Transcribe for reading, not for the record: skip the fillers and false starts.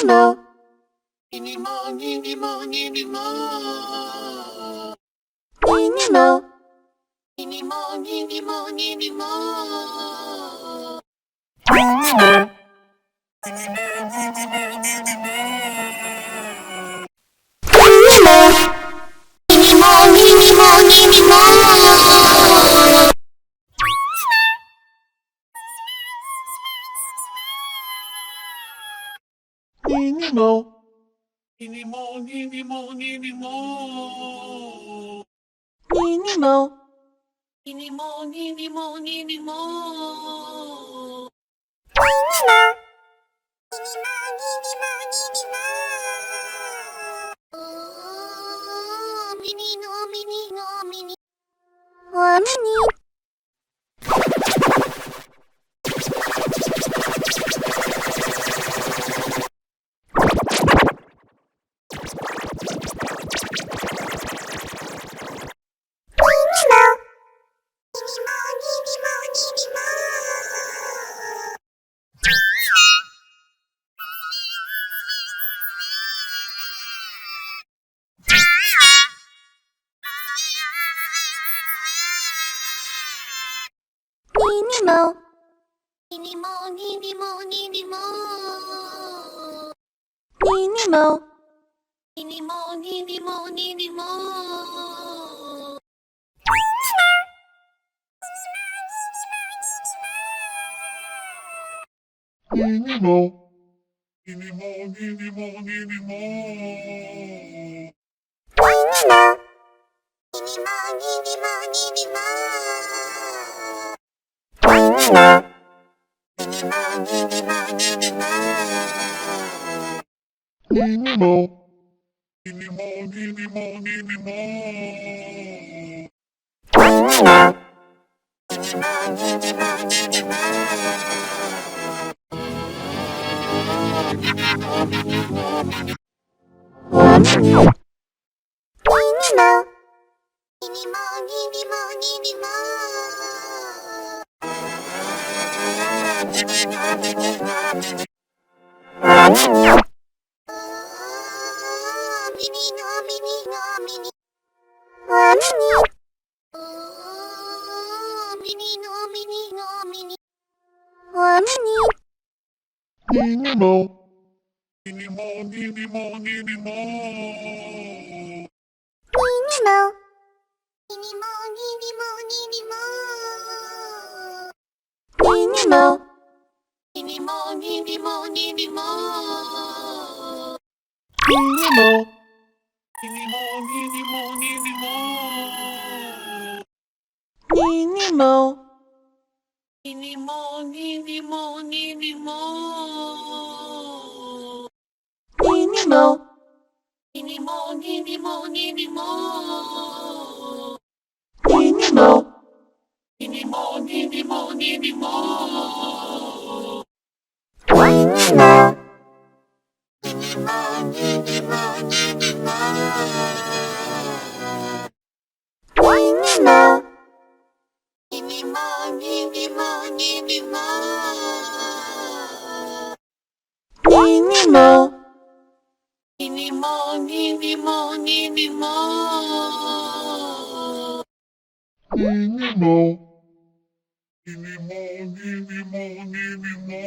mo. Nini mo, nini mo, nini mo. Nini mo. Nini mo, nini mo, nini mo. Nini mo. Nini mo. Nini mo, nini mo, nini mo. Nini mo. Nini mo, nini mo, nini mo. Nini mo. Nini mo, nini mo, nini mo. Minino, minino, minino. Mini. Nini mo. Nini mo, nini mo, nini mo. Nini mo. Nini mo, nini mo, nini mo. Nini mo. Nini mo, nini mo, nini mo. Nini mo. Nini mo, nini mo, nini mo. Nini mo. Nini mo, nini mo, nini mo. Nini mo. Nini mo, nini mo, nini mo. Nini mo. Nini mo, nini mo, nini mo. Nini mo. Nini mo, nini mo, nini mo. Minino, minino, mini. Minino, minino, mini. Nini mo. Nini mo, nini mo, nini mo. Nini mo. Nini mo, nini mo, nini mo. Nini mo. Nini mo, nini mo, nini mo. Nini mo. Nini mo, nini mo, nini mo. Nini mo. Nini mo, nini mo, nini mo. Nini mo. Nini mo, nini mo, nini mo. Nini mo. Nini mo, nini mo, nini mo. Nini mo. Nini mo, nini mo, nini mo. Nini mo. Nini mo, nini mo, nini mo. Nini mo. Nini mo, nini mo, nini mo. Nini mo. Nini mo, nini mo, nini mo.